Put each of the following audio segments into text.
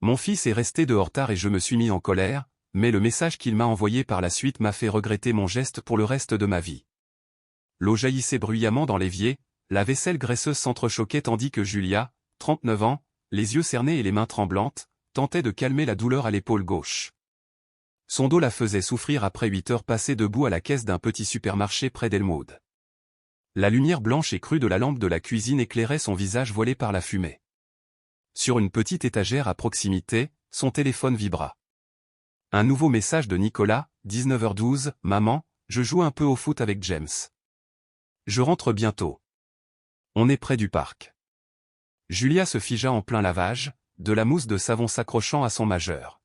Mon fils est resté dehors tard et je me suis mis en colère, mais le message qu'il m'a envoyé par la suite m'a fait regretter mon geste pour le reste de ma vie. L'eau jaillissait bruyamment dans l'évier, la vaisselle graisseuse s'entrechoquait tandis que Julia, 39 ans, les yeux cernés et les mains tremblantes, tentait de calmer la douleur à l'épaule gauche. Son dos la faisait souffrir après 8 heures passées debout à la caisse d'un petit supermarché près d'Elmwood. La lumière blanche et crue de la lampe de la cuisine éclairait son visage voilé par la fumée. Sur une petite étagère à proximité, son téléphone vibra. Un nouveau message de Nicolas, 19h12, « Maman, je joue un peu au foot avec James. Je rentre bientôt. On est près du parc. » Julia se figea en plein lavage, de la mousse de savon s'accrochant à son majeur.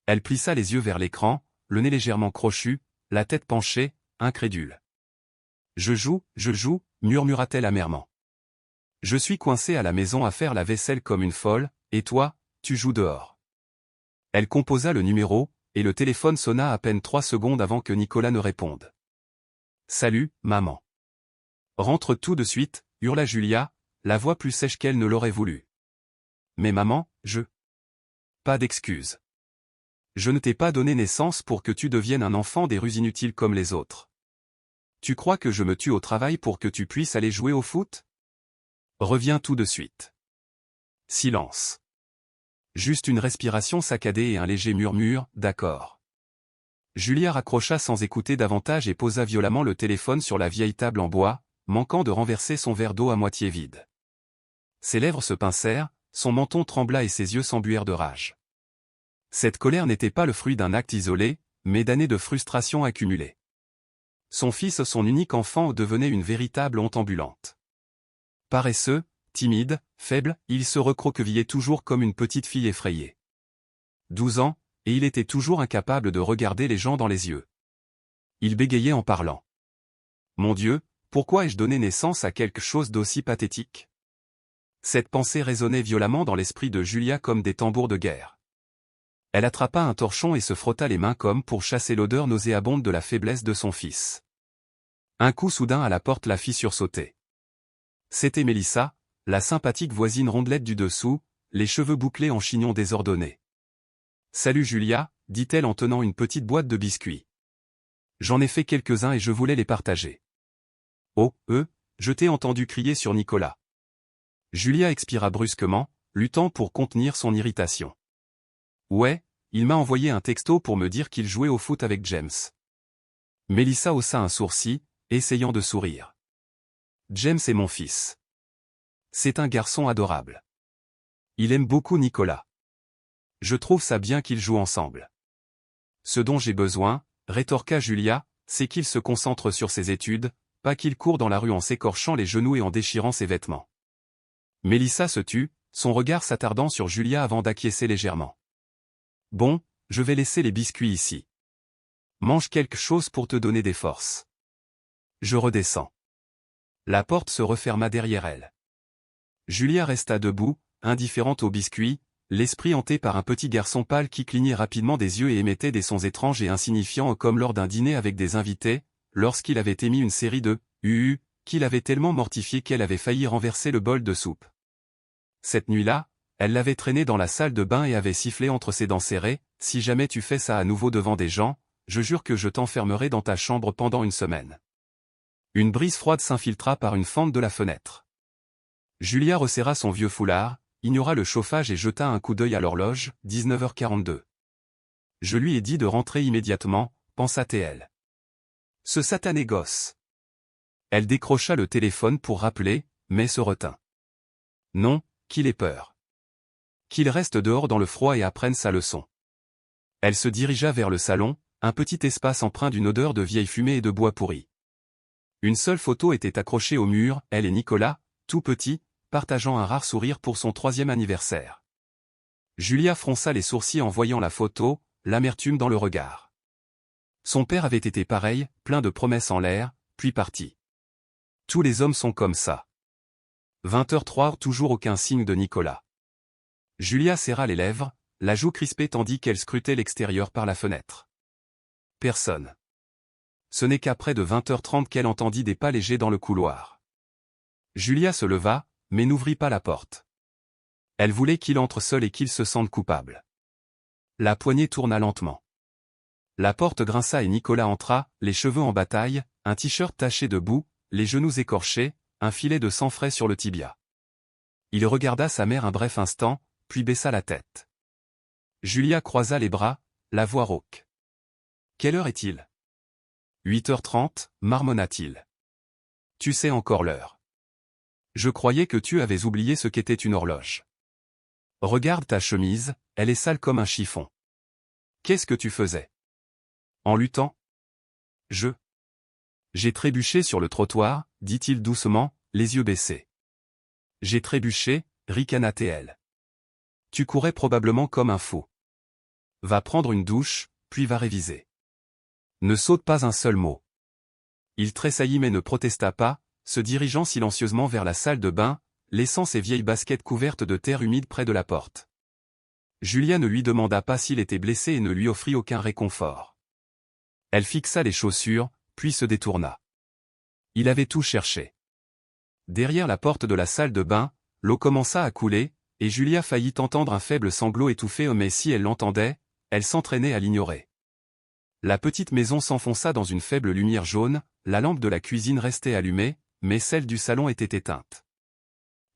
Elle plissa les yeux vers l'écran, le nez légèrement crochu, la tête penchée, incrédule. « Je joue, murmura-t-elle amèrement. Je suis coincée à la maison à faire la vaisselle comme une folle, et toi, tu joues dehors. » Elle composa le numéro, et le téléphone sonna à peine 3 secondes avant que Nicolas ne réponde. « Salut, maman. »« Rentre tout de suite, » hurla Julia, la voix plus sèche qu'elle ne l'aurait voulu. « Mais maman, je... » Pas d'excuse. Je ne t'ai pas donné naissance pour que tu deviennes un enfant des rues inutiles comme les autres. Tu crois que je me tue au travail pour que tu puisses aller jouer au foot? Reviens tout de suite. Silence. Juste une respiration saccadée et un léger murmure, d'accord. Julia raccrocha sans écouter davantage et posa violemment le téléphone sur la vieille table en bois, manquant de renverser son verre d'eau à moitié vide. Ses lèvres se pincèrent, son menton trembla et ses yeux s'embuèrent de rage. Cette colère n'était pas le fruit d'un acte isolé, mais d'années de frustration accumulées. Son fils, son unique enfant, devenait une véritable honte ambulante. Paresseux, timide, faible, il se recroquevillait toujours comme une petite fille effrayée. 12 ans, et il était toujours incapable de regarder les gens dans les yeux. Il bégayait en parlant. Mon Dieu, pourquoi ai-je donné naissance à quelque chose d'aussi pathétique? Cette pensée résonnait violemment dans l'esprit de Julia comme des tambours de guerre. Elle attrapa un torchon et se frotta les mains comme pour chasser l'odeur nauséabonde de la faiblesse de son fils. Un coup soudain à la porte la fit sursauter. C'était Mélissa, la sympathique voisine rondelette du dessous, les cheveux bouclés en chignon désordonné. « Salut Julia » dit-elle en tenant une petite boîte de biscuits. « J'en ai fait quelques-uns et je voulais les partager. »« Oh, je t'ai entendu crier sur Nicolas. » Julia expira brusquement, luttant pour contenir son irritation. « Ouais, il m'a envoyé un texto pour me dire qu'il jouait au foot avec James. » Mélissa haussa un sourcil, essayant de sourire. « James est mon fils. C'est un garçon adorable. Il aime beaucoup Nicolas. Je trouve ça bien qu'ils jouent ensemble. Ce dont j'ai besoin, rétorqua Julia, c'est qu'il se concentre sur ses études, pas qu'il court dans la rue en s'écorchant les genoux et en déchirant ses vêtements. » Mélissa se tut, son regard s'attardant sur Julia avant d'acquiescer légèrement. « Bon, je vais laisser les biscuits ici. Mange quelque chose pour te donner des forces. Je redescends. » La porte se referma derrière elle. Julia resta debout, indifférente aux biscuits, l'esprit hanté par un petit garçon pâle qui clignait rapidement des yeux et émettait des sons étranges et insignifiants comme lors d'un dîner avec des invités, lorsqu'il avait émis une série de « qui l'avait tellement mortifiée qu'elle avait failli renverser le bol de soupe. Cette nuit-là, elle l'avait traîné dans la salle de bain et avait sifflé entre ses dents serrées, « Si jamais tu fais ça à nouveau devant des gens, je jure que je t'enfermerai dans ta chambre pendant une semaine. » Une brise froide s'infiltra par une fente de la fenêtre. Julia resserra son vieux foulard, ignora le chauffage et jeta un coup d'œil à l'horloge, 19h42. Je lui ai dit de rentrer immédiatement, pensa-t-elle. Ce satané gosse. Elle décrocha le téléphone pour rappeler, mais se retint. Non, qu'il ait peur. Qu'il reste dehors dans le froid et apprenne sa leçon. Elle se dirigea vers le salon, un petit espace empreint d'une odeur de vieille fumée et de bois pourri. Une seule photo était accrochée au mur, elle et Nicolas, tout petit, partageant un rare sourire pour son 3e anniversaire. Julia fronça les sourcils en voyant la photo, l'amertume dans le regard. Son père avait été pareil, plein de promesses en l'air, puis parti. Tous les hommes sont comme ça. 20h03, toujours aucun signe de Nicolas. Julia serra les lèvres, la joue crispée tandis qu'elle scrutait l'extérieur par la fenêtre. Personne. Ce n'est qu'après de 20h30 qu'elle entendit des pas légers dans le couloir. Julia se leva, mais n'ouvrit pas la porte. Elle voulait qu'il entre seul et qu'il se sente coupable. La poignée tourna lentement. La porte grinça et Nicolas entra, les cheveux en bataille, un t-shirt taché de boue, les genoux écorchés, un filet de sang frais sur le tibia. Il regarda sa mère un bref instant, puis baissa la tête. Julia croisa les bras, la voix rauque. « Quelle heure est-il ? 8h30, marmonna-t-il. Tu sais encore l'heure. Je croyais que tu avais oublié ce qu'était une horloge. Regarde ta chemise, elle est sale comme un chiffon. Qu'est-ce que tu faisais ? En luttant ? J'ai trébuché sur le trottoir, dit-il doucement, les yeux baissés. J'ai trébuché, ricana-t-elle. Tu courais probablement comme un fou. Va prendre une douche, puis va réviser. Ne saute pas un seul mot. Il tressaillit mais ne protesta pas, se dirigeant silencieusement vers la salle de bain, laissant ses vieilles baskets couvertes de terre humide près de la porte. Julia ne lui demanda pas s'il était blessé et ne lui offrit aucun réconfort. Elle fixa les chaussures, puis se détourna. Il avait tout cherché. Derrière la porte de la salle de bain, l'eau commença à couler, et Julia faillit entendre un faible sanglot étouffé, mais si elle l'entendait, elle s'entraînait à l'ignorer. La petite maison s'enfonça dans une faible lumière jaune, la lampe de la cuisine restait allumée, mais celle du salon était éteinte.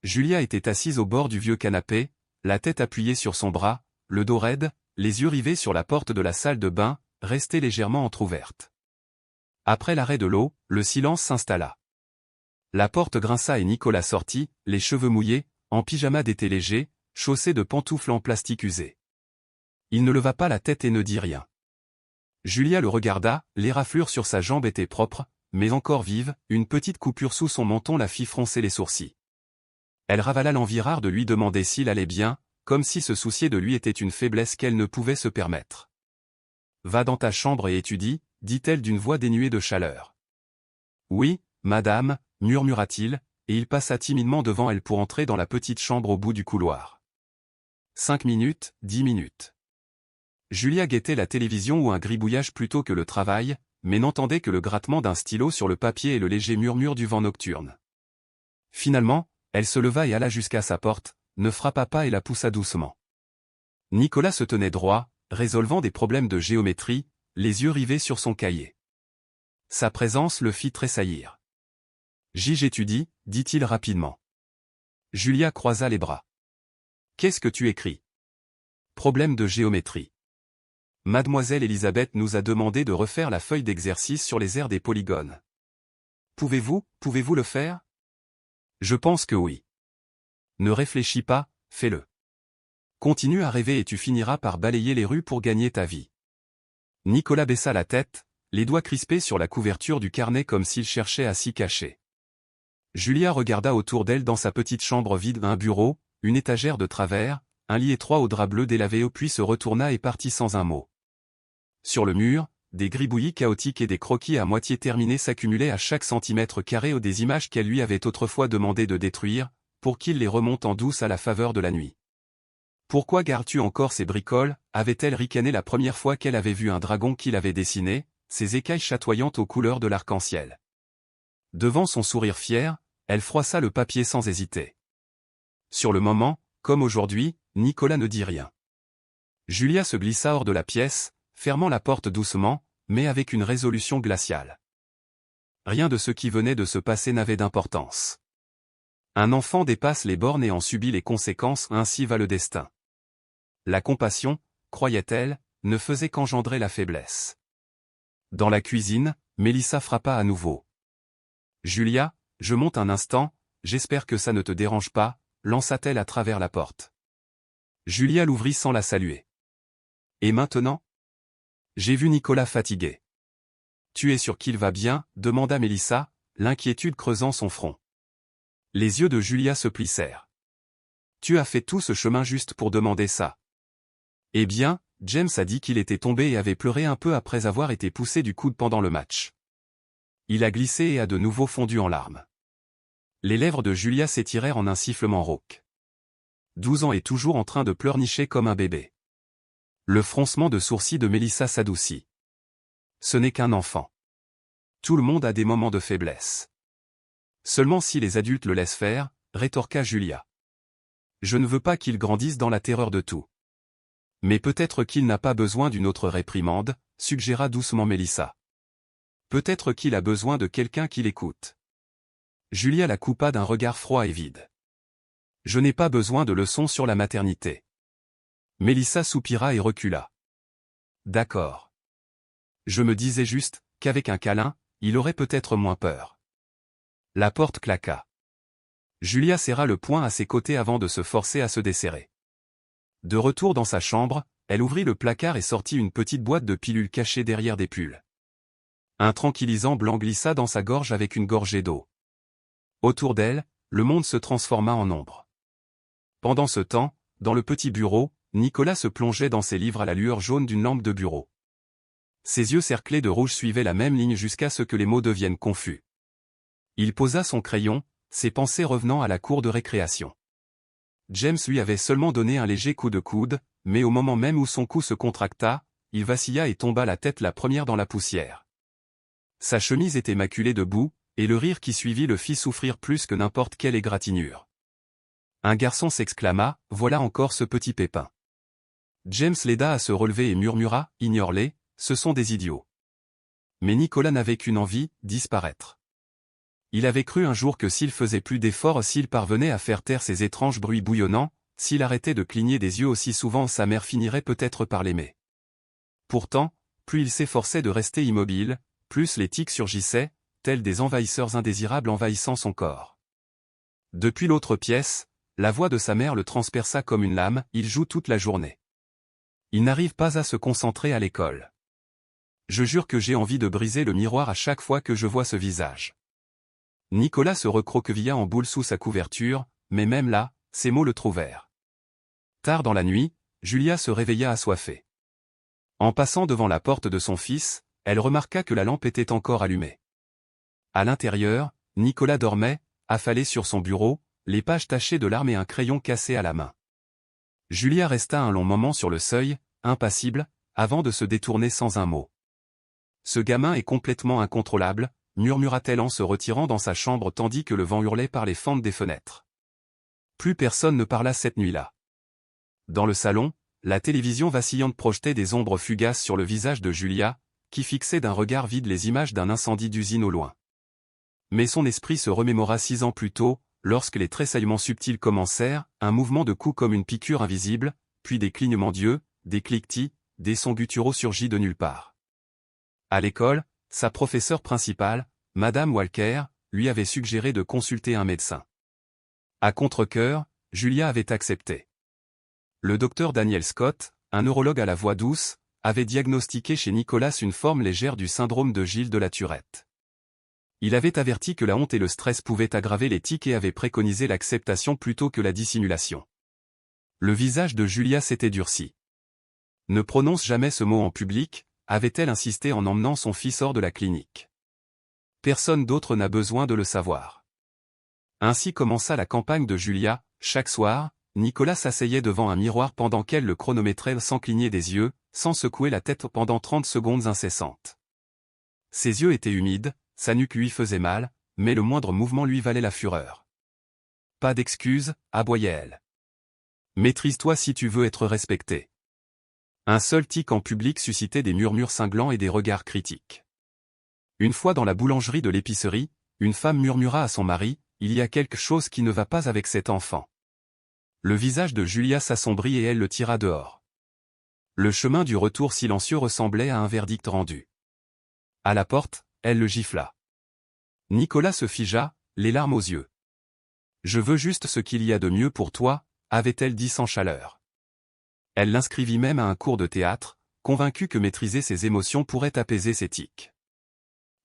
Julia était assise au bord du vieux canapé, la tête appuyée sur son bras, le dos raide, les yeux rivés sur la porte de la salle de bain, restée légèrement entr'ouverte. Après l'arrêt de l'eau, le silence s'installa. La porte grinça et Nicolas sortit, les cheveux mouillés, en pyjama d'été léger, chaussé de pantoufles en plastique usé. Il ne leva pas la tête et ne dit rien. Julia le regarda, les raflures sur sa jambe étaient propres, mais encore vives, une petite coupure sous son menton la fit froncer les sourcils. Elle ravala l'envie rare de lui demander s'il allait bien, comme si se soucier de lui était une faiblesse qu'elle ne pouvait se permettre. « Va dans ta chambre et étudie, » dit-elle d'une voix dénuée de chaleur. « Oui, madame, » murmura-t-il, et il passa timidement devant elle pour entrer dans la petite chambre au bout du couloir. 5 minutes, 10 minutes. Julia guettait la télévision ou un gribouillage plutôt que le travail, mais n'entendait que le grattement d'un stylo sur le papier et le léger murmure du vent nocturne. Finalement, elle se leva et alla jusqu'à sa porte, ne frappa pas et la poussa doucement. Nicolas se tenait droit, résolvant des problèmes de géométrie, les yeux rivés sur son cahier. Sa présence le fit tressaillir. « J'étudie, » dit-il rapidement. Julia croisa les bras. « Qu'est-ce que tu écris ? » Problème de géométrie. Mademoiselle Elisabeth nous a demandé de refaire la feuille d'exercice sur les aires des polygones. Pouvez-vous le faire ? Je pense que oui. Ne réfléchis pas, fais-le. Continue à rêver et tu finiras par balayer les rues pour gagner ta vie. Nicolas baissa la tête, les doigts crispés sur la couverture du carnet comme s'il cherchait à s'y cacher. Julia regarda autour d'elle dans sa petite chambre vide un bureau, une étagère de travers, un lit étroit au drap bleu délavé puis se retourna et partit sans un mot. Sur le mur, des gribouillis chaotiques et des croquis à moitié terminés s'accumulaient à chaque centimètre carré des images qu'elle lui avait autrefois demandé de détruire, pour qu'il les remonte en douce à la faveur de la nuit. « Pourquoi gardes-tu encore ces bricoles » avait-elle ricané la première fois qu'elle avait vu un dragon qu'il avait dessiné, ses écailles chatoyantes aux couleurs de l'arc-en-ciel. Devant son sourire fier, elle froissa le papier sans hésiter. Sur le moment, comme aujourd'hui, Nicolas ne dit rien. Julia se glissa hors de la pièce, fermant la porte doucement, mais avec une résolution glaciale. Rien de ce qui venait de se passer n'avait d'importance. Un enfant dépasse les bornes et en subit les conséquences, ainsi va le destin. La compassion, croyait-elle, ne faisait qu'engendrer la faiblesse. Dans la cuisine, Mélissa frappa à nouveau. « Julia, je monte un instant, j'espère que ça ne te dérange pas » lança-t-elle à travers la porte. Julia l'ouvrit sans la saluer. « Et maintenant ? » J'ai vu Nicolas fatigué. « Tu es sûr qu'il va bien » demanda Mélissa, l'inquiétude creusant son front. Les yeux de Julia se plissèrent. « Tu as fait tout ce chemin juste pour demander ça. » Eh bien, James a dit qu'il était tombé et avait pleuré un peu après avoir été poussé du coude pendant le match. Il a glissé et a de nouveau fondu en larmes. Les lèvres de Julia s'étirèrent en un sifflement rauque. 12 ans et toujours en train de pleurnicher comme un bébé. Le froncement de sourcils de Mélissa s'adoucit. Ce n'est qu'un enfant. Tout le monde a des moments de faiblesse. Seulement si les adultes le laissent faire, rétorqua Julia. Je ne veux pas qu'il grandisse dans la terreur de tout. Mais peut-être qu'il n'a pas besoin d'une autre réprimande, suggéra doucement Mélissa. Peut-être qu'il a besoin de quelqu'un qui l'écoute. Julia la coupa d'un regard froid et vide. Je n'ai pas besoin de leçons sur la maternité. Mélissa soupira et recula. D'accord. Je me disais juste qu'avec un câlin, il aurait peut-être moins peur. La porte claqua. Julia serra le poing à ses côtés avant de se forcer à se desserrer. De retour dans sa chambre, elle ouvrit le placard et sortit une petite boîte de pilules cachée derrière des pulls. Un tranquillisant blanc glissa dans sa gorge avec une gorgée d'eau. Autour d'elle, le monde se transforma en ombre. Pendant ce temps, dans le petit bureau, Nicolas se plongeait dans ses livres à la lueur jaune d'une lampe de bureau. Ses yeux cerclés de rouge suivaient la même ligne jusqu'à ce que les mots deviennent confus. Il posa son crayon, ses pensées revenant à la cour de récréation. James lui avait seulement donné un léger coup de coude, mais au moment même où son cou se contracta, il vacilla et tomba la tête la première dans la poussière. Sa chemise était maculée de boue, et le rire qui suivit le fit souffrir plus que n'importe quelle égratignure. Un garçon s'exclama, « Voilà encore ce petit pépin. » James l'aida à se relever et murmura, « Ignore-les, ce sont des idiots. » Mais Nicolas n'avait qu'une envie, disparaître. Il avait cru un jour que s'il faisait plus d'efforts, s'il parvenait à faire taire ces étranges bruits bouillonnants, s'il arrêtait de cligner des yeux aussi souvent, sa mère finirait peut-être par l'aimer. Pourtant, plus il s'efforçait de rester immobile, plus les tics surgissaient, tels des envahisseurs indésirables envahissant son corps. Depuis l'autre pièce, la voix de sa mère le transperça comme une lame, il joue toute la journée. Il n'arrive pas à se concentrer à l'école. Je jure que j'ai envie de briser le miroir à chaque fois que je vois ce visage. Nicolas se recroquevilla en boule sous sa couverture, mais même là, ses mots le trouvèrent. Tard dans la nuit, Julia se réveilla assoiffée. En passant devant la porte de son fils, elle remarqua que la lampe était encore allumée. À l'intérieur, Nicolas dormait, affalé sur son bureau, les pages tachées de larmes et un crayon cassé à la main. Julia resta un long moment sur le seuil, impassible, avant de se détourner sans un mot. « Ce gamin est complètement incontrôlable », murmura-t-elle en se retirant dans sa chambre tandis que le vent hurlait par les fentes des fenêtres. Plus personne ne parla cette nuit-là. Dans le salon, la télévision vacillante projetait des ombres fugaces sur le visage de Julia, qui fixait d'un regard vide les images d'un incendie d'usine au loin. Mais son esprit se remémora 6 ans plus tôt, lorsque les tressaillements subtils commencèrent, un mouvement de cou comme une piqûre invisible, puis des clignements d'yeux, des cliquetis, des sons gutturaux surgis de nulle part. À l'école, sa professeure principale, Madame Walker, lui avait suggéré de consulter un médecin. À contre-cœur, Julia avait accepté. Le docteur Daniel Scott, un neurologue à la voix douce, avait diagnostiqué chez Nicolas une forme légère du syndrome de Gilles de la Tourette. Il avait averti que la honte et le stress pouvaient aggraver les tics et avait préconisé l'acceptation plutôt que la dissimulation. Le visage de Julia s'était durci. « Ne prononce jamais ce mot en public », avait-elle insisté en emmenant son fils hors de la clinique. Personne d'autre n'a besoin de le savoir. Ainsi commença la campagne de Julia. Chaque soir, Nicolas s'asseyait devant un miroir pendant qu'elle le chronométrait sans cligner des yeux, sans secouer la tête pendant 30 secondes incessantes. Ses yeux étaient humides, sa nuque lui faisait mal, mais le moindre mouvement lui valait la fureur. « Pas d'excuses, aboyait-elle. Maîtrise-toi si tu veux être respecté. » Un seul tic en public suscitait des murmures cinglants et des regards critiques. Une fois dans la boulangerie de l'épicerie, une femme murmura à son mari, « Il y a quelque chose qui ne va pas avec cet enfant. » Le visage de Julia s'assombrit et elle le tira dehors. Le chemin du retour silencieux ressemblait à un verdict rendu. À la porte, elle le gifla. Nicolas se figea, les larmes aux yeux. « Je veux juste ce qu'il y a de mieux pour toi », avait-elle dit sans chaleur. Elle l'inscrivit même à un cours de théâtre, convaincue que maîtriser ses émotions pourrait apaiser ses tics.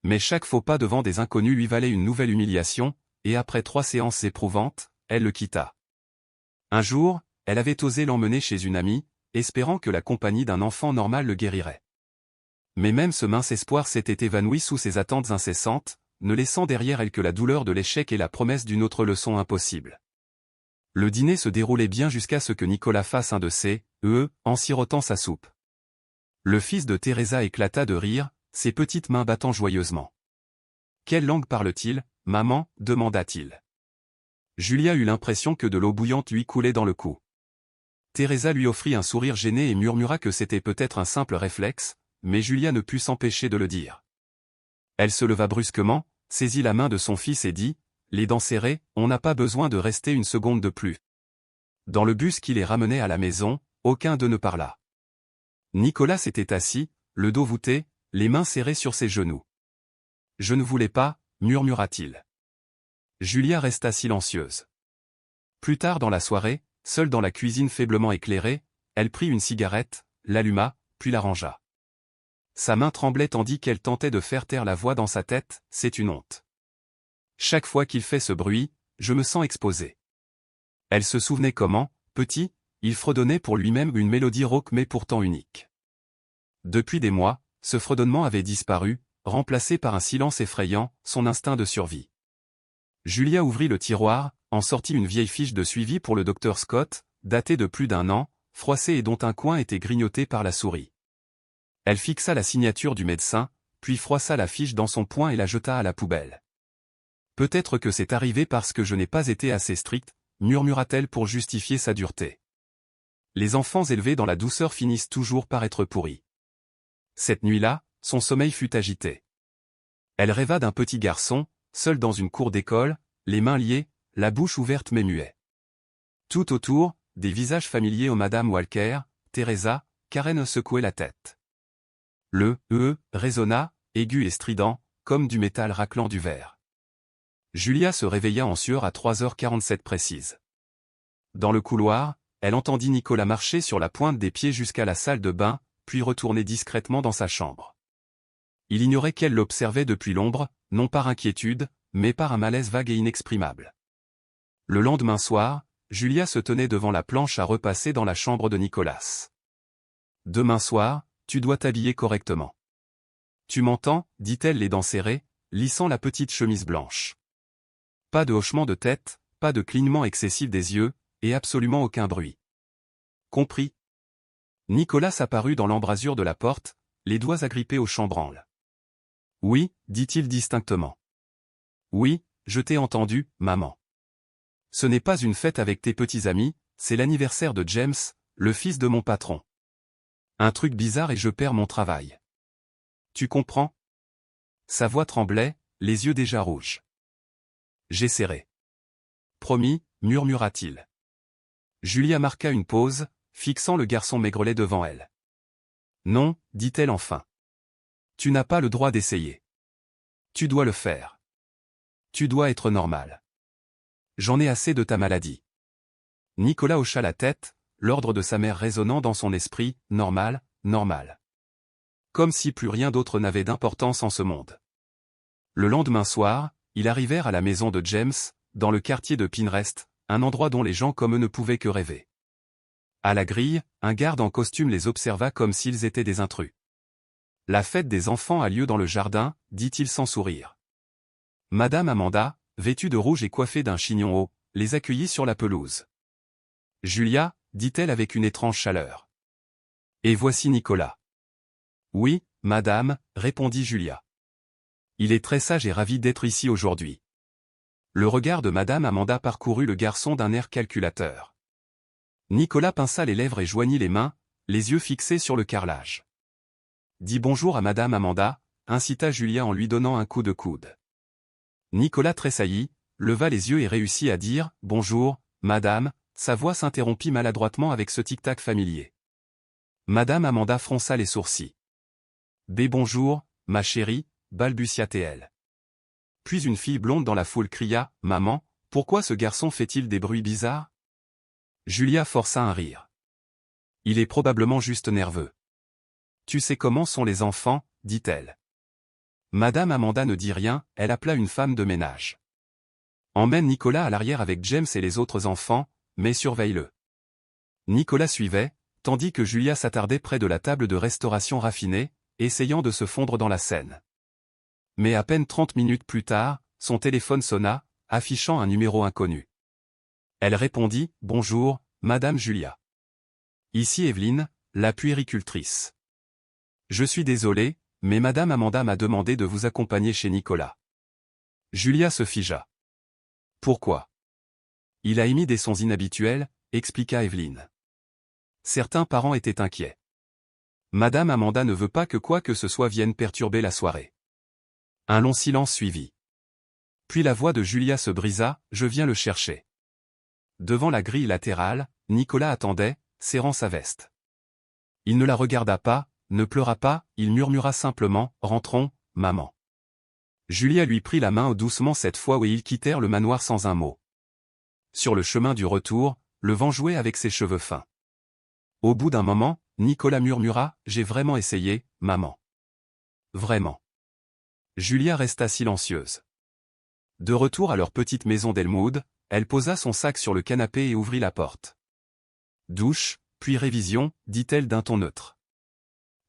Mais chaque faux pas devant des inconnus lui valait une nouvelle humiliation, et après 3 séances éprouvantes, elle le quitta. Un jour, elle avait osé l'emmener chez une amie, espérant que la compagnie d'un enfant normal le guérirait. Mais même ce mince espoir s'était évanoui sous ses attentes incessantes, ne laissant derrière elle que la douleur de l'échec et la promesse d'une autre leçon impossible. Le dîner se déroulait bien jusqu'à ce que Nicolas fasse un de ses « en sirotant sa soupe. Le fils de Teresa éclata de rire, ses petites mains battant joyeusement. « Quelle langue parle-t-il, maman » demanda-t-il. Julia eut l'impression que de l'eau bouillante lui coulait dans le cou. Teresa lui offrit un sourire gêné et murmura que c'était peut-être un simple réflexe, mais Julia ne put s'empêcher de le dire. Elle se leva brusquement, saisit la main de son fils et dit, les dents serrées, on n'a pas besoin de rester une seconde de plus. Dans le bus qui les ramenait à la maison, aucun d'eux ne parla. Nicolas s'était assis, le dos voûté, les mains serrées sur ses genoux. Je ne voulais pas, murmura-t-il. Julia resta silencieuse. Plus tard dans la soirée, seule dans la cuisine faiblement éclairée, elle prit une cigarette, l'alluma, puis la rangea. Sa main tremblait tandis qu'elle tentait de faire taire la voix dans sa tête, c'est une honte. Chaque fois qu'il fait ce bruit, je me sens exposée. Elle se souvenait comment, petit, il fredonnait pour lui-même une mélodie rauque mais pourtant unique. Depuis des mois, ce fredonnement avait disparu, remplacé par un silence effrayant, son instinct de survie. Julia ouvrit le tiroir, en sortit une vieille fiche de suivi pour le docteur Scott, datée de plus d'1 an, froissée et dont un coin était grignoté par la souris. Elle fixa la signature du médecin, puis froissa la fiche dans son poing et la jeta à la poubelle. Peut-être que c'est arrivé parce que je n'ai pas été assez stricte, murmura-t-elle pour justifier sa dureté. Les enfants élevés dans la douceur finissent toujours par être pourris. Cette nuit-là, son sommeil fut agité. Elle rêva d'un petit garçon, seul dans une cour d'école, les mains liées, la bouche ouverte mais muet. Tout autour, des visages familiers aux Madame Walker, Teresa, Karen secouaient la tête. Le « résonna, aigu et strident, comme du métal raclant du verre. Julia se réveilla en sueur à 3h47 précises. Dans le couloir, elle entendit Nicolas marcher sur la pointe des pieds jusqu'à la salle de bain, puis retourner discrètement dans sa chambre. Il ignorait qu'elle l'observait depuis l'ombre, non par inquiétude, mais par un malaise vague et inexprimable. Le lendemain soir, Julia se tenait devant la planche à repasser dans la chambre de Nicolas. « Demain soir, tu dois t'habiller correctement. »« Tu m'entends » dit-elle les dents serrées, lissant la petite chemise blanche. Pas de hochement de tête, pas de clignement excessif des yeux, et absolument aucun bruit. « Compris. » Nicolas apparut dans l'embrasure de la porte, les doigts agrippés au chambranle. « Oui, dit-il distinctement. Oui, je t'ai entendu, maman. Ce n'est pas une fête avec tes petits amis, c'est l'anniversaire de James, le fils de mon patron. Un truc bizarre et je perds mon travail. Tu comprends ? » Sa voix tremblait, les yeux déjà rouges. J'essaierai. Promis, murmura-t-il. Julia marqua une pause, fixant le garçon maigrelet devant elle. Non, dit-elle enfin. Tu n'as pas le droit d'essayer. Tu dois le faire. Tu dois être normal. J'en ai assez de ta maladie. Nicolas hocha la tête, l'ordre de sa mère résonnant dans son esprit, normal, normal. Comme si plus rien d'autre n'avait d'importance en ce monde. Le lendemain soir, ils arrivèrent à la maison de James, dans le quartier de Pinrest, un endroit dont les gens comme eux ne pouvaient que rêver. À la grille, un garde en costume les observa comme s'ils étaient des intrus. La fête des enfants a lieu dans le jardin, dit-il sans sourire. Madame Amanda, vêtue de rouge et coiffée d'un chignon haut, les accueillit sur la pelouse. Julia, dit-elle avec une étrange chaleur. Et voici Nicolas. Oui, madame, répondit Julia. Il est très sage et ravi d'être ici aujourd'hui. Le regard de madame Amanda parcourut le garçon d'un air calculateur. Nicolas pinça les lèvres et joignit les mains, les yeux fixés sur le carrelage. Dis bonjour à madame Amanda, incita Julia en lui donnant un coup de coude. Nicolas tressaillit, leva les yeux et réussit à dire « Bonjour, madame », sa voix s'interrompit maladroitement avec ce tic-tac familier. Madame Amanda fronça les sourcils. « Bonjour, ma chérie », balbutia-t-elle. Puis une fille blonde dans la foule cria « Maman, pourquoi ce garçon fait-il des bruits bizarres ?» Julia força un rire. « Il est probablement juste nerveux. »« Tu sais comment sont les enfants » dit-elle. Madame Amanda ne dit rien, elle appela une femme de ménage. Emmène Nicolas à l'arrière avec James et les autres enfants, mais surveille-le. Nicolas suivait, tandis que Julia s'attardait près de la table de restauration raffinée, essayant de se fondre dans la scène. Mais à peine 30 minutes plus tard, son téléphone sonna, affichant un numéro inconnu. Elle répondit « Bonjour, Madame Julia. Ici Evelyne, la puéricultrice. Je suis désolée, mais Madame Amanda m'a demandé de vous accompagner chez Nicolas. » Julia se figea. Pourquoi ? Il a émis des sons inhabituels, expliqua Evelyne. Certains parents étaient inquiets. Madame Amanda ne veut pas que quoi que ce soit vienne perturber la soirée. Un long silence suivit. Puis la voix de Julia se brisa, je viens le chercher. Devant la grille latérale, Nicolas attendait, serrant sa veste. Il ne la regarda pas, ne pleura pas, il murmura simplement, rentrons, maman. Julia lui prit la main doucement cette fois et ils quittèrent le manoir sans un mot. Sur le chemin du retour, le vent jouait avec ses cheveux fins. Au bout d'un moment, Nicolas murmura, j'ai vraiment essayé, maman. Vraiment. Julia resta silencieuse. De retour à leur petite maison d'Elmwood, elle posa son sac sur le canapé et ouvrit la porte. Douche, puis révision, dit-elle d'un ton neutre.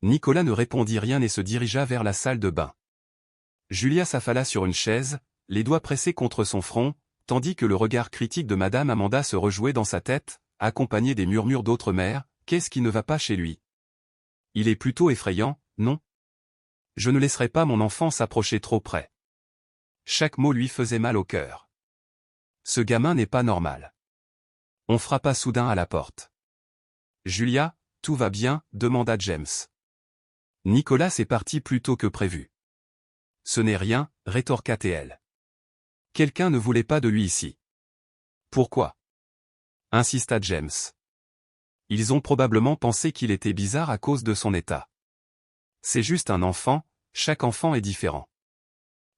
Nicolas ne répondit rien et se dirigea vers la salle de bain. Julia s'affala sur une chaise, les doigts pressés contre son front, tandis que le regard critique de Madame Amanda se rejouait dans sa tête, accompagné des murmures d'autres mères, qu'est-ce qui ne va pas chez lui? Il est plutôt effrayant, non? Je ne laisserai pas mon enfant s'approcher trop près. Chaque mot lui faisait mal au cœur. Ce gamin n'est pas normal. On frappa soudain à la porte. Julia, tout va bien, demanda James. Nicolas est parti plus tôt que prévu. Ce n'est rien, rétorqua-t-elle. Quelqu'un ne voulait pas de lui ici. Pourquoi? Insista James. Ils ont probablement pensé qu'il était bizarre à cause de son état. C'est juste un enfant, chaque enfant est différent.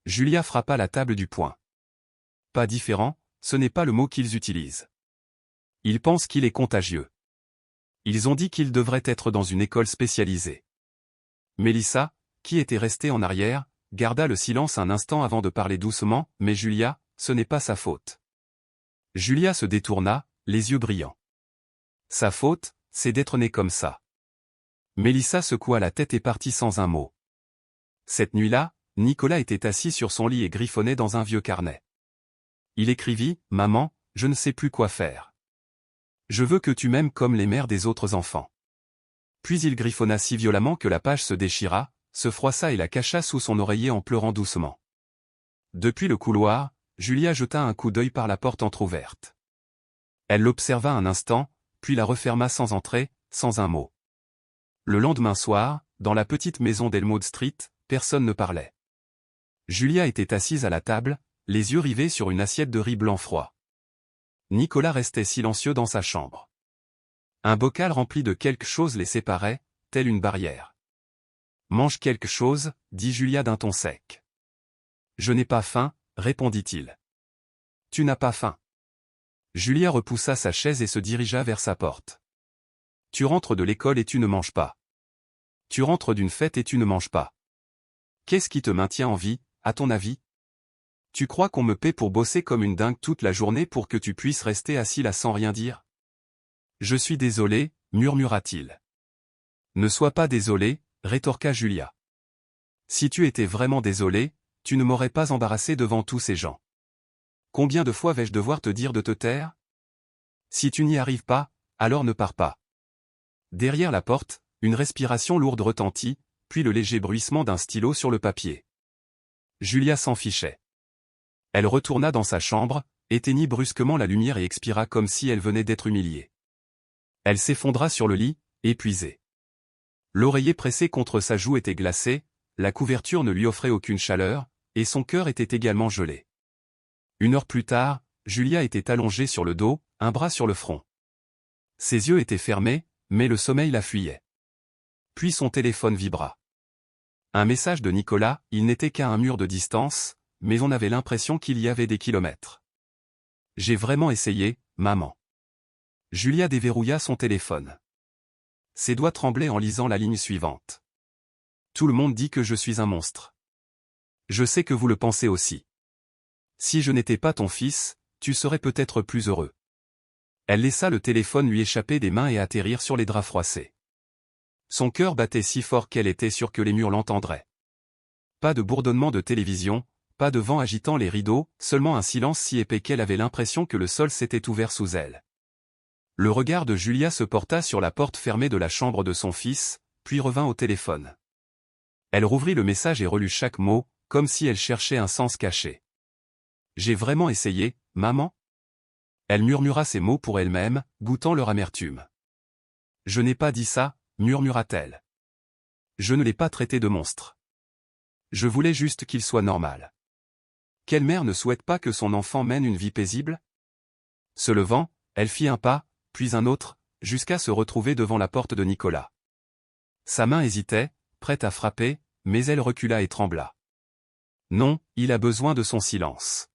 Julia frappa la table du poing. Pas différent, ce n'est pas le mot qu'ils utilisent. Ils pensent qu'il est contagieux. Ils ont dit qu'il devrait être dans une école spécialisée. Mélissa, qui était restée en arrière, garda le silence un instant avant de parler doucement, mais Julia, ce n'est pas sa faute. Julia se détourna, les yeux brillants. Sa faute, c'est d'être née comme ça. Mélissa secoua la tête et partit sans un mot. Cette nuit-là, Nicolas était assis sur son lit et griffonnait dans un vieux carnet. Il écrivit, « Maman, je ne sais plus quoi faire. Je veux que tu m'aimes comme les mères des autres enfants. » Puis il griffonna si violemment que la page se déchira, se froissa et la cacha sous son oreiller en pleurant doucement. Depuis le couloir, Julia jeta un coup d'œil par la porte entr'ouverte. Elle l'observa un instant, puis la referma sans entrer, sans un mot. Le lendemain soir, dans la petite maison d'Elmwood Street, personne ne parlait. Julia était assise à la table, les yeux rivés sur une assiette de riz blanc froid. Nicolas restait silencieux dans sa chambre. Un bocal rempli de quelque chose les séparait, telle une barrière. « Mange quelque chose, dit Julia d'un ton sec. « Je n'ai pas faim, répondit-il. « Tu n'as pas faim. » Julia repoussa sa chaise et se dirigea vers sa porte. « Tu rentres de l'école et tu ne manges pas. Tu rentres d'une fête et tu ne manges pas. Qu'est-ce qui te maintient en vie, à ton avis? Tu crois qu'on me paie pour bosser comme une dingue toute la journée pour que tu puisses rester assis là sans rien dire? Je suis désolé, murmura-t-il. Ne sois pas désolé, rétorqua Julia. Si tu étais vraiment désolé, tu ne m'aurais pas embarrassé devant tous ces gens. Combien de fois vais-je devoir te dire de te taire? Si tu n'y arrives pas, alors ne pars pas. Derrière la porte, une respiration lourde retentit, puis le léger bruissement d'un stylo sur le papier. Julia s'en fichait. Elle retourna dans sa chambre, éteignit brusquement la lumière et expira comme si elle venait d'être humiliée. Elle s'effondra sur le lit, épuisée. L'oreiller pressé contre sa joue était glacé, la couverture ne lui offrait aucune chaleur, et son cœur était également gelé. Une heure plus tard, Julia était allongée sur le dos, un bras sur le front. Ses yeux étaient fermés, mais le sommeil la fuyait. Puis son téléphone vibra. Un message de Nicolas, il n'était qu'à un mur de distance, mais on avait l'impression qu'il y avait des kilomètres. J'ai vraiment essayé, maman. Julia déverrouilla son téléphone. Ses doigts tremblaient en lisant la ligne suivante. Tout le monde dit que je suis un monstre. Je sais que vous le pensez aussi. Si je n'étais pas ton fils, tu serais peut-être plus heureux. Elle laissa le téléphone lui échapper des mains et atterrir sur les draps froissés. Son cœur battait si fort qu'elle était sûre que les murs l'entendraient. Pas de bourdonnement de télévision, pas de vent agitant les rideaux, seulement un silence si épais qu'elle avait l'impression que le sol s'était ouvert sous elle. Le regard de Julia se porta sur la porte fermée de la chambre de son fils, puis revint au téléphone. Elle rouvrit le message et relut chaque mot, comme si elle cherchait un sens caché. J'ai vraiment essayé, maman? Elle murmura ces mots pour elle-même, goûtant leur amertume. Je n'ai pas dit ça, murmura-t-elle. Je ne l'ai pas traité de monstre. Je voulais juste qu'il soit normal. Quelle mère ne souhaite pas que son enfant mène une vie paisible? Se levant, elle fit un pas, puis un autre, jusqu'à se retrouver devant la porte de Nicolas. Sa main hésitait, prête à frapper, mais elle recula et trembla. Non, il a besoin de son silence.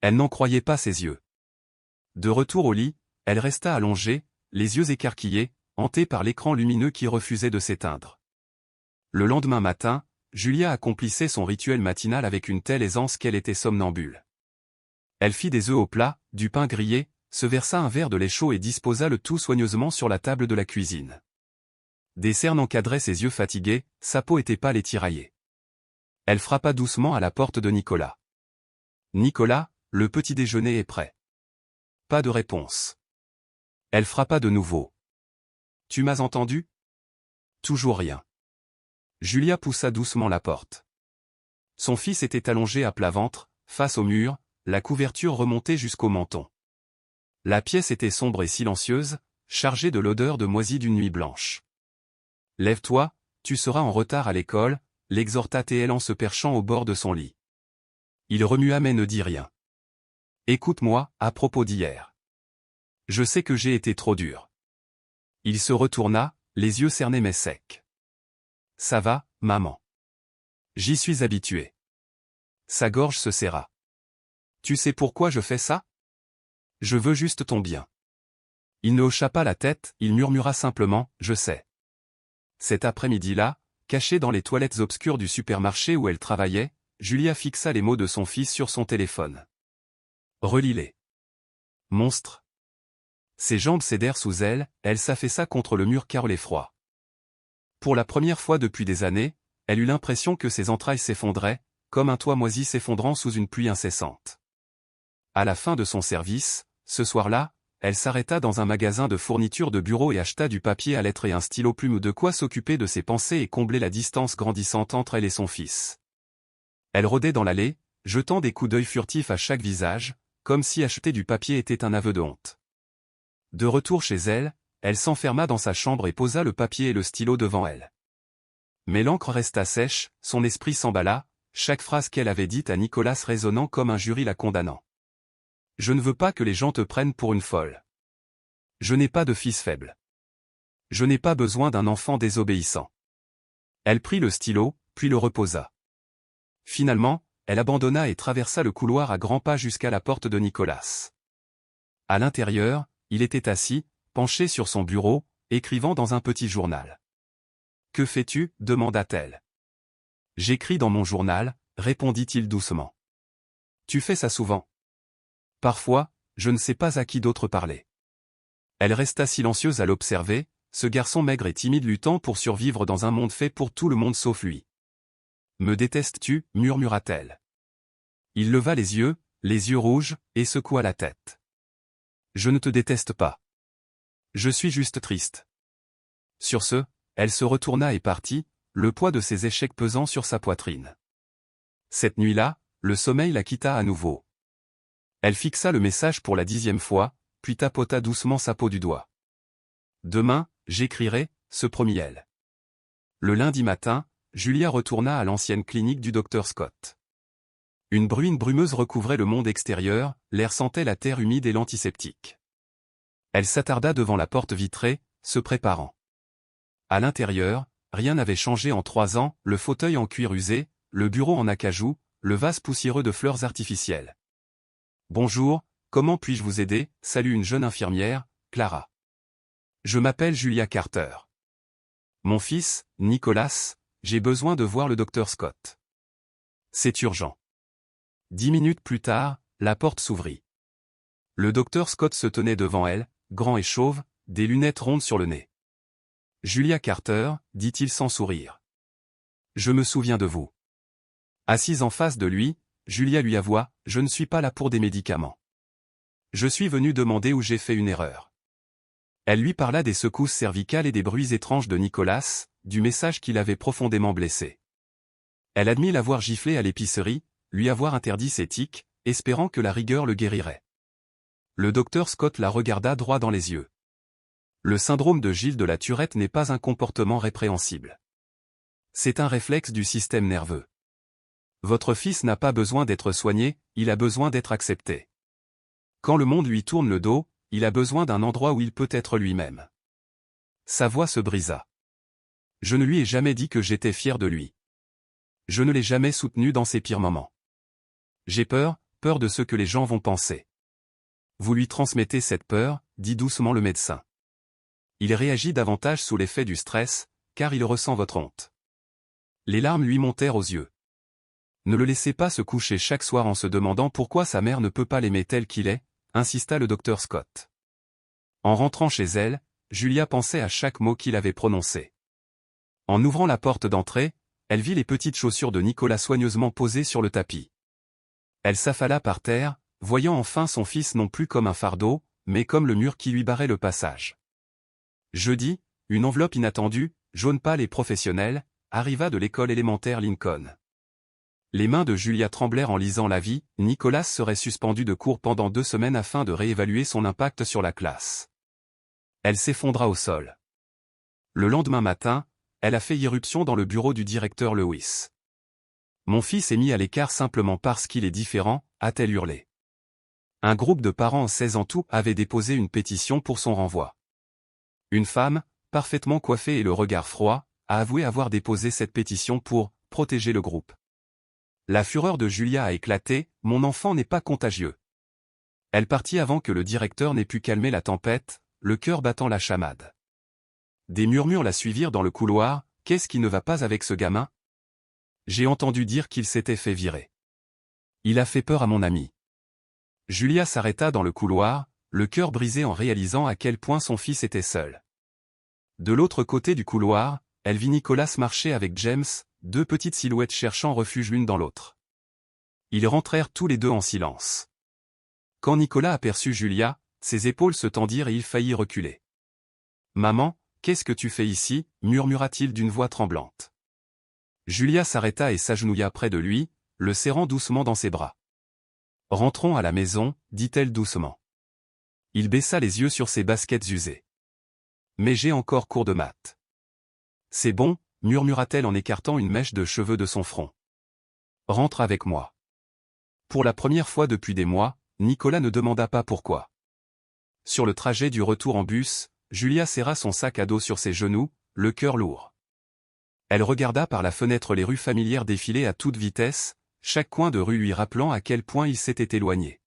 Elle n'en croyait pas ses yeux. De retour au lit, elle resta allongée, les yeux écarquillés, hantée par l'écran lumineux qui refusait de s'éteindre. Le lendemain matin, Julia accomplissait son rituel matinal avec une telle aisance qu'elle était somnambule. Elle fit des œufs au plat, du pain grillé, se versa un verre de lait chaud et disposa le tout soigneusement sur la table de la cuisine. Des cernes encadraient ses yeux fatigués, sa peau était pâle et tiraillée. Elle frappa doucement à la porte de Nicolas. « Nicolas, le petit déjeuner est prêt. » Pas de réponse. Elle frappa de nouveau. « Tu m'as entendu ? » Toujours rien. Julia poussa doucement la porte. Son fils était allongé à plat ventre, face au mur, la couverture remontée jusqu'au menton. La pièce était sombre et silencieuse, chargée de l'odeur de moisi d'une nuit blanche. « Lève-toi, tu seras en retard à l'école, » l'exhorta-t-elle en se perchant au bord de son lit. Il remua mais ne dit rien. « Écoute-moi, à propos d'hier. Je sais que j'ai été trop dur. » Il se retourna, les yeux cernés mais secs. « Ça va, maman. J'y suis habitué. » Sa gorge se serra. « Tu sais pourquoi je fais ça? Je veux juste ton bien. » Il ne hocha pas la tête, il murmura simplement, « Je sais. » Cet après-midi-là, cachée dans les toilettes obscures du supermarché où elle travaillait, Julia fixa les mots de son fils sur son téléphone. Relis-les. Monstre. Ses jambes cédèrent sous elle, elle s'affaissa contre le mur car l'effroi. Pour la première fois depuis des années, elle eut l'impression que ses entrailles s'effondraient, comme un toit moisi s'effondrant sous une pluie incessante. À la fin de son service, ce soir-là, elle s'arrêta dans un magasin de fournitures de bureau et acheta du papier à lettres et un stylo plume, de quoi s'occuper de ses pensées et combler la distance grandissante entre elle et son fils. Elle rôdait dans l'allée, jetant des coups d'œil furtifs à chaque visage, comme si acheter du papier était un aveu de honte. De retour chez elle, elle s'enferma dans sa chambre et posa le papier et le stylo devant elle. Mais l'encre resta sèche, son esprit s'emballa, chaque phrase qu'elle avait dite à Nicolas résonnant comme un jury la condamnant. « Je ne veux pas que les gens te prennent pour une folle. Je n'ai pas de fils faible. Je n'ai pas besoin d'un enfant désobéissant. » Elle prit le stylo, puis le reposa. Finalement, elle abandonna et traversa le couloir à grands pas jusqu'à la porte de Nicolas. À l'intérieur, il était assis, penché sur son bureau, écrivant dans un petit journal. « Que fais-tu ? » demanda-t-elle. « J'écris dans mon journal, » répondit-il doucement. « Tu fais ça souvent. » Parfois, je ne sais pas à qui d'autre parler. Elle resta silencieuse à l'observer, ce garçon maigre et timide luttant pour survivre dans un monde fait pour tout le monde sauf lui. « Me détestes-tu » murmura-t-elle. Il leva les yeux rouges, et secoua la tête. « Je ne te déteste pas. Je suis juste triste. » Sur ce, elle se retourna et partit, le poids de ses échecs pesant sur sa poitrine. Cette nuit-là, le sommeil la quitta à nouveau. Elle fixa le message pour la 10e fois, puis tapota doucement sa peau du doigt. « Demain, j'écrirai » se promit-elle. Le lundi matin, Julia retourna à l'ancienne clinique du docteur Scott. Une bruine brumeuse recouvrait le monde extérieur, l'air sentait la terre humide et l'antiseptique. Elle s'attarda devant la porte vitrée, se préparant. À l'intérieur, rien n'avait changé en 3 ans, le fauteuil en cuir usé, le bureau en acajou, le vase poussiéreux de fleurs artificielles. « Bonjour, comment puis-je vous aider ?» salue une jeune infirmière, Clara. « Je m'appelle Julia Carter. Mon fils, Nicolas, j'ai besoin de voir le docteur Scott. C'est urgent. » 10 minutes plus tard, la porte s'ouvrit. Le docteur Scott se tenait devant elle, grand et chauve, des lunettes rondes sur le nez. « Julia Carter, » dit-il sans sourire. « Je me souviens de vous. » Assise en face de lui, Julia lui avoua, « Je ne suis pas là pour des médicaments. Je suis venue demander où j'ai fait une erreur. » Elle lui parla des secousses cervicales et des bruits étranges de Nicolas, du message qui l'avait profondément blessé. Elle admit l'avoir giflé à l'épicerie, lui avoir interdit ses tics, espérant que la rigueur le guérirait. Le docteur Scott la regarda droit dans les yeux. Le syndrome de Gilles de la Tourette n'est pas un comportement répréhensible. C'est un réflexe du système nerveux. Votre fils n'a pas besoin d'être soigné, il a besoin d'être accepté. Quand le monde lui tourne le dos, il a besoin d'un endroit où il peut être lui-même. Sa voix se brisa. Je ne lui ai jamais dit que j'étais fier de lui. Je ne l'ai jamais soutenu dans ses pires moments. J'ai peur de ce que les gens vont penser. Vous lui transmettez cette peur, dit doucement le médecin. Il réagit davantage sous l'effet du stress, car il ressent votre honte. Les larmes lui montèrent aux yeux. Ne le laissez pas se coucher chaque soir en se demandant pourquoi sa mère ne peut pas l'aimer tel qu'il est, insista le docteur Scott. En rentrant chez elle, Julia pensait à chaque mot qu'il avait prononcé. En ouvrant la porte d'entrée, elle vit les petites chaussures de Nicolas soigneusement posées sur le tapis. Elle s'affala par terre, voyant enfin son fils non plus comme un fardeau, mais comme le mur qui lui barrait le passage. Jeudi, une enveloppe inattendue, jaune pâle et professionnelle, arriva de l'école élémentaire Lincoln. Les mains de Julia tremblèrent en lisant l'avis, Nicolas serait suspendu de cours pendant 2 semaines afin de réévaluer son impact sur la classe. Elle s'effondra au sol. Le lendemain matin, elle a fait irruption dans le bureau du directeur Lewis. Mon fils est mis à l'écart simplement parce qu'il est différent, a-t-elle hurlé. Un groupe de parents en 16 ans tout avait déposé une pétition pour son renvoi. Une femme, parfaitement coiffée et le regard froid, a avoué avoir déposé cette pétition pour « protéger le groupe ». La fureur de Julia a éclaté, « Mon enfant n'est pas contagieux ». Elle partit avant que le directeur n'ait pu calmer la tempête, le cœur battant la chamade. Des murmures la suivirent dans le couloir, « Qu'est-ce qui ne va pas avec ce gamin ? J'ai entendu dire qu'il s'était fait virer. Il a fait peur à mon ami. » Julia s'arrêta dans le couloir, le cœur brisé en réalisant à quel point son fils était seul. De l'autre côté du couloir, elle vit Nicolas marcher avec James, 2 petites silhouettes cherchant refuge l'une dans l'autre. Ils rentrèrent tous les deux en silence. Quand Nicolas aperçut Julia, ses épaules se tendirent et il faillit reculer. « Maman, qu'est-ce que tu fais ici » murmura-t-il d'une voix tremblante. Julia s'arrêta et s'agenouilla près de lui, le serrant doucement dans ses bras. « Rentrons à la maison, dit-elle doucement. Il baissa les yeux sur ses baskets usées. « Mais j'ai encore cours de maths. »« C'est bon, » murmura-t-elle en écartant une mèche de cheveux de son front. « Rentre avec moi. » Pour la première fois depuis des mois, Nicolas ne demanda pas pourquoi. Sur le trajet du retour en bus, Julia serra son sac à dos sur ses genoux, le cœur lourd. Elle regarda par la fenêtre les rues familières défiler à toute vitesse, chaque coin de rue lui rappelant à quel point il s'était éloigné.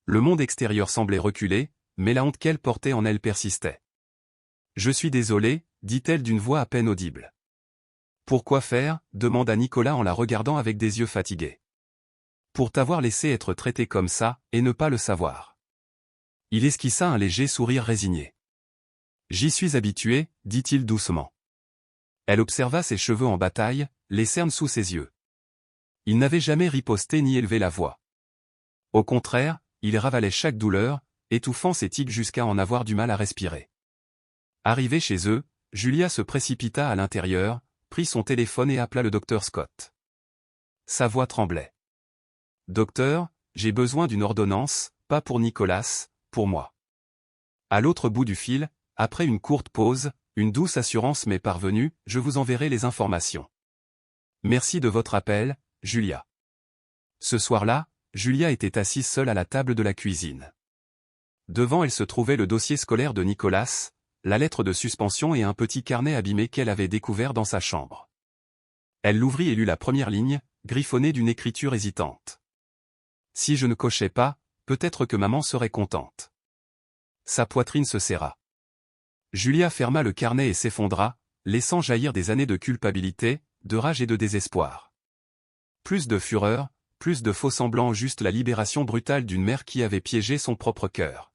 Le monde extérieur semblait reculer, mais la honte qu'elle portait en elle persistait. « Je suis désolée, » dit-elle d'une voix à peine audible. « Pourquoi faire » demanda Nicolas en la regardant avec des yeux fatigués. « Pour t'avoir laissé être traité comme ça, et ne pas le savoir. » Il esquissa un léger sourire résigné. « J'y suis habitué, » dit-il doucement. Elle observa ses cheveux en bataille, les cernes sous ses yeux. Il n'avait jamais riposté ni élevé la voix. Au contraire, il ravalait chaque douleur, étouffant ses tics jusqu'à en avoir du mal à respirer. Arrivée chez eux, Julia se précipita à l'intérieur, prit son téléphone et appela le docteur Scott. Sa voix tremblait. « Docteur, j'ai besoin d'une ordonnance, pas pour Nicolas, pour moi. » À l'autre bout du fil, après une courte pause, une douce assurance m'est parvenue, je vous enverrai les informations. Merci de votre appel, Julia. Ce soir-là, Julia était assise seule à la table de la cuisine. Devant elle se trouvait le dossier scolaire de Nicolas, la lettre de suspension et un petit carnet abîmé qu'elle avait découvert dans sa chambre. Elle l'ouvrit et lut la première ligne, griffonnée d'une écriture hésitante. Si je ne cochais pas, peut-être que maman serait contente. Sa poitrine se serra. Julia ferma le carnet et s'effondra, laissant jaillir des années de culpabilité, de rage et de désespoir. Plus de fureur, plus de faux-semblants, juste la libération brutale d'une mère qui avait piégé son propre cœur.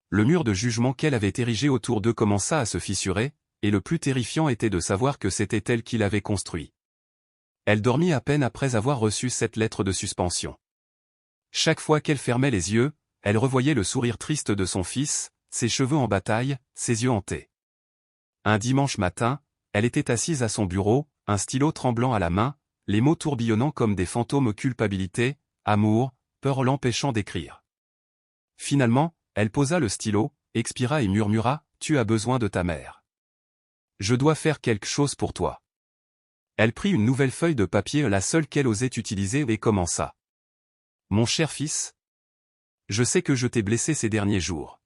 Le mur de jugement qu'elle avait érigé autour d'eux commença à se fissurer, et le plus terrifiant était de savoir que c'était elle qui l'avait construit. Elle dormit à peine après avoir reçu cette lettre de suspension. Chaque fois qu'elle fermait les yeux, elle revoyait le sourire triste de son fils, ses cheveux en bataille, ses yeux hantés. Un dimanche matin, elle était assise à son bureau, un stylo tremblant à la main, les mots tourbillonnant comme des fantômes, culpabilité, amour, peur l'empêchant d'écrire. Finalement, elle posa le stylo, expira et murmura, « Tu as besoin de ta mère. Je dois faire quelque chose pour toi. » Elle prit une nouvelle feuille de papier, la seule qu'elle osait utiliser, et commença. « Mon cher fils, je sais que je t'ai blessé ces derniers jours.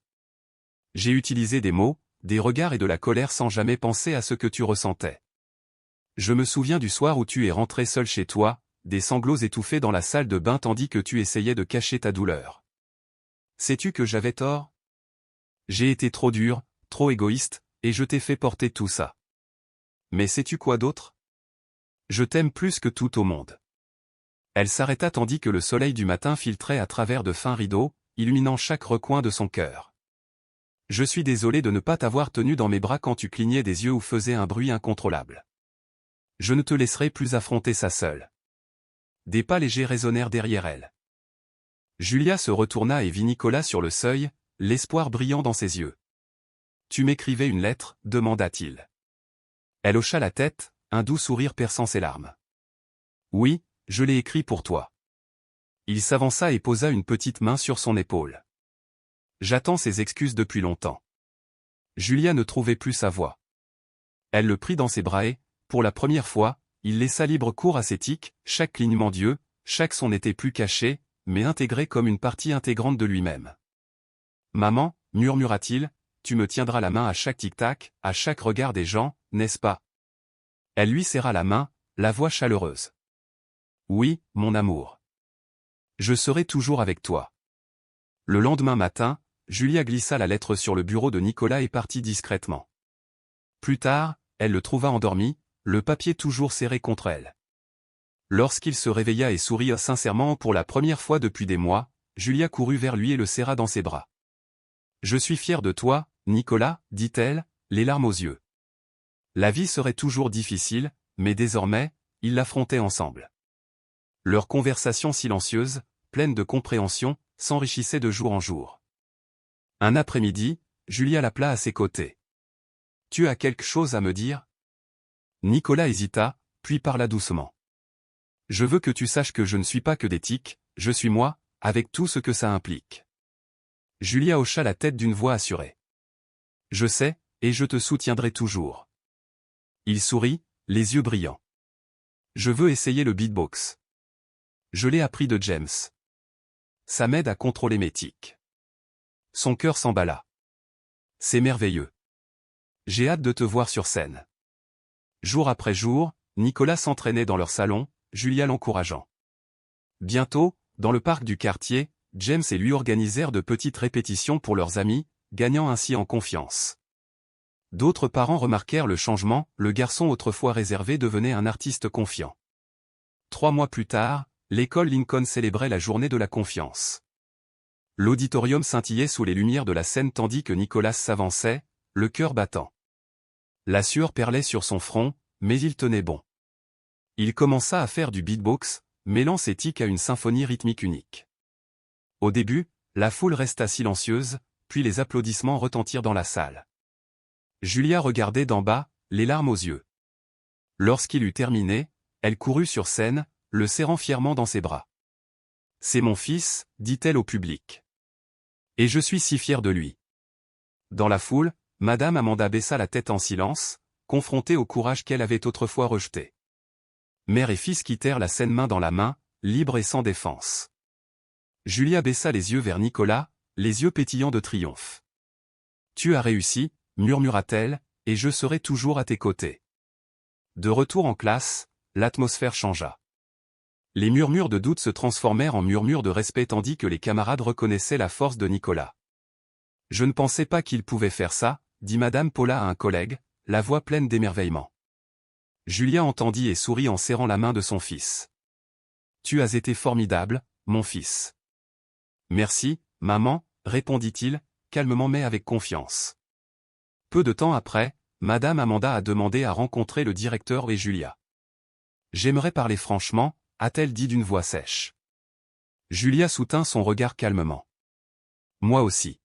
J'ai utilisé des mots, des regards et de la colère sans jamais penser à ce que tu ressentais. Je me souviens du soir où tu es rentré seul chez toi, des sanglots étouffés dans la salle de bain tandis que tu essayais de cacher ta douleur. Sais-tu que j'avais tort? J'ai été trop dur, trop égoïste, et je t'ai fait porter tout ça. Mais sais-tu quoi d'autre? Je t'aime plus que tout au monde. » Elle s'arrêta tandis que le soleil du matin filtrait à travers de fins rideaux, illuminant chaque recoin de son cœur. « Je suis désolé de ne pas t'avoir tenu dans mes bras quand tu clignais des yeux ou faisais un bruit incontrôlable. Je ne te laisserai plus affronter ça seule. » Des pas légers résonnèrent derrière elle. Julia se retourna et vit Nicolas sur le seuil, l'espoir brillant dans ses yeux. « Tu m'écrivais une lettre ?» demanda-t-il. Elle hocha la tête, un doux sourire perçant ses larmes. « Oui, je l'ai écrit pour toi. » Il s'avança et posa une petite main sur son épaule. « J'attends ces excuses depuis longtemps. » Julia ne trouvait plus sa voix. Elle le prit dans ses bras et, pour la première fois, il laissa libre cours à ses tics, chaque clignement d'yeux, chaque son n'était plus caché, mais intégré comme une partie intégrante de lui-même. « Maman, murmura-t-il, tu me tiendras la main à chaque tic-tac, à chaque regard des gens, n'est-ce pas? » Elle lui serra la main, la voix chaleureuse. « Oui, mon amour. Je serai toujours avec toi. » Le lendemain matin, Julia glissa la lettre sur le bureau de Nicolas et partit discrètement. Plus tard, elle le trouva endormi, le papier toujours serré contre elle. Lorsqu'il se réveilla et sourit sincèrement pour la première fois depuis des mois, Julia courut vers lui et le serra dans ses bras. « Je suis fière de toi, Nicolas, dit-elle, les larmes aux yeux. » La vie serait toujours difficile, mais désormais, ils l'affrontaient ensemble. Leur conversation silencieuse, pleine de compréhension, s'enrichissait de jour en jour. Un après-midi, Julia l'appela à ses côtés. « Tu as quelque chose à me dire? » Nicolas hésita, puis parla doucement. « Je veux que tu saches que je ne suis pas que des tics, je suis moi, avec tout ce que ça implique. » Julia hocha la tête d'une voix assurée. « Je sais, et je te soutiendrai toujours. » Il sourit, les yeux brillants. « Je veux essayer le beatbox. Je l'ai appris de James. Ça m'aide à contrôler mes tics. » Son cœur s'emballa. « C'est merveilleux. J'ai hâte de te voir sur scène. » Jour après jour, Nicolas s'entraînait dans leur salon, Julia l'encourageant. Bientôt, dans le parc du quartier, James et lui organisèrent de petites répétitions pour leurs amis, gagnant ainsi en confiance. D'autres parents remarquèrent le changement, le garçon autrefois réservé devenait un artiste confiant. 3 mois plus tard, l'école Lincoln célébrait la journée de la confiance. L'auditorium scintillait sous les lumières de la scène tandis que Nicolas s'avançait, le cœur battant. La sueur perlait sur son front, mais il tenait bon. Il commença à faire du beatbox, mêlant ses tics à une symphonie rythmique unique. Au début, la foule resta silencieuse, puis les applaudissements retentirent dans la salle. Julia regardait d'en bas, les larmes aux yeux. Lorsqu'il eut terminé, elle courut sur scène, le serrant fièrement dans ses bras. « C'est mon fils, dit-elle au public. Et je suis si fière de lui. » Dans la foule, Madame Amanda baissa la tête en silence, confrontée au courage qu'elle avait autrefois rejeté. Mère et fils quittèrent la scène main dans la main, libres et sans défense. Julia baissa les yeux vers Nicolas, les yeux pétillants de triomphe. « Tu as réussi, » murmura-t-elle, « et je serai toujours à tes côtés. » De retour en classe, l'atmosphère changea. Les murmures de doute se transformèrent en murmures de respect tandis que les camarades reconnaissaient la force de Nicolas. « Je ne pensais pas qu'il pouvait faire ça, » dit Madame Paula à un collègue, la voix pleine d'émerveillement. Julia entendit et sourit en serrant la main de son fils. « Tu as été formidable, mon fils. »« Merci, maman, » répondit-il, calmement mais avec confiance. Peu de temps après, Madame Amanda a demandé à rencontrer le directeur et Julia. « J'aimerais parler franchement, » a-t-elle dit d'une voix sèche. Julia soutint son regard calmement. « Moi aussi.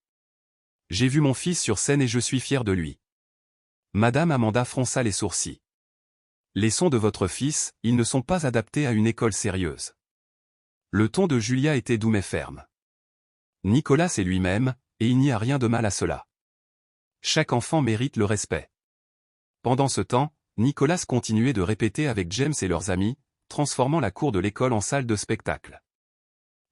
J'ai vu mon fils sur scène et je suis fière de lui. » Madame Amanda fronça les sourcils. « Les sons de votre fils, ils ne sont pas adaptés à une école sérieuse. » Le ton de Julia était doux mais ferme. Nicolas est lui-même, et il n'y a rien de mal à cela. Chaque enfant mérite le respect. Pendant ce temps, Nicolas continuait de répéter avec James et leurs amis, transformant la cour de l'école en salle de spectacle.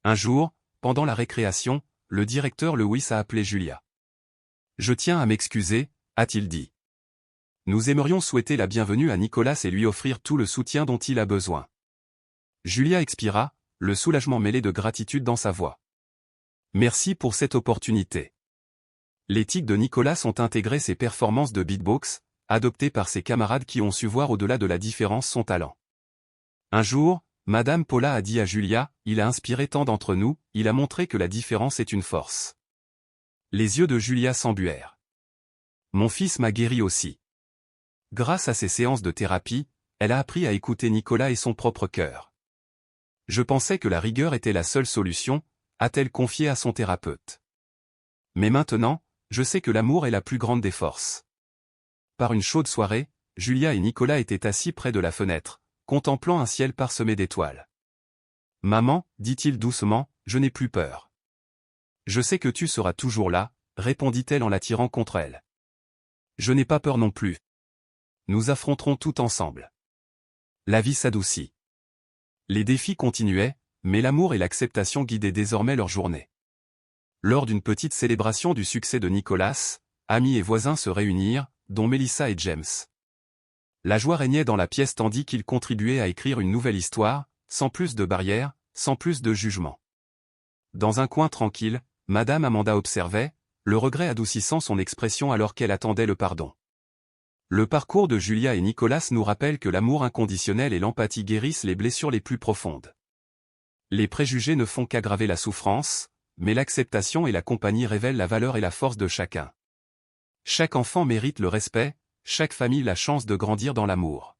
Un jour, pendant la récréation, le directeur Lewis a appelé Julia. « Je tiens à m'excuser », a-t-il dit. « Nous aimerions souhaiter la bienvenue à Nicolas et lui offrir tout le soutien dont il a besoin. » Julia expira, le soulagement mêlé de gratitude dans sa voix. « Merci pour cette opportunité. » Les tics de Nicolas ont intégré ses performances de beatbox, adoptées par ses camarades qui ont su voir au-delà de la différence son talent. Un jour, Madame Paula a dit à Julia, « Il a inspiré tant d'entre nous, il a montré que la différence est une force. » Les yeux de Julia s'embuèrent. « Mon fils m'a guéri aussi. » Grâce à ses séances de thérapie, elle a appris à écouter Nicolas et son propre cœur. « Je pensais que la rigueur était la seule solution », a-t-elle confié à son thérapeute. « Mais maintenant, je sais que l'amour est la plus grande des forces. » Par une chaude soirée, Julia et Nicolas étaient assis près de la fenêtre, contemplant un ciel parsemé d'étoiles. « Maman, dit-il doucement, je n'ai plus peur. »« Je sais que tu seras toujours là, » répondit-elle en l'attirant contre elle. « Je n'ai pas peur non plus. Nous affronterons tout ensemble. » La vie s'adoucit. Les défis continuaient, mais l'amour et l'acceptation guidaient désormais leur journée. Lors d'une petite célébration du succès de Nicolas, amis et voisins se réunirent, dont Melissa et James. La joie régnait dans la pièce tandis qu'ils contribuaient à écrire une nouvelle histoire, sans plus de barrières, sans plus de jugement. Dans un coin tranquille, Madame Amanda observait, le regret adoucissant son expression alors qu'elle attendait le pardon. Le parcours de Julia et Nicolas nous rappelle que l'amour inconditionnel et l'empathie guérissent les blessures les plus profondes. Les préjugés ne font qu'aggraver la souffrance, mais l'acceptation et la compagnie révèlent la valeur et la force de chacun. Chaque enfant mérite le respect, chaque famille la chance de grandir dans l'amour.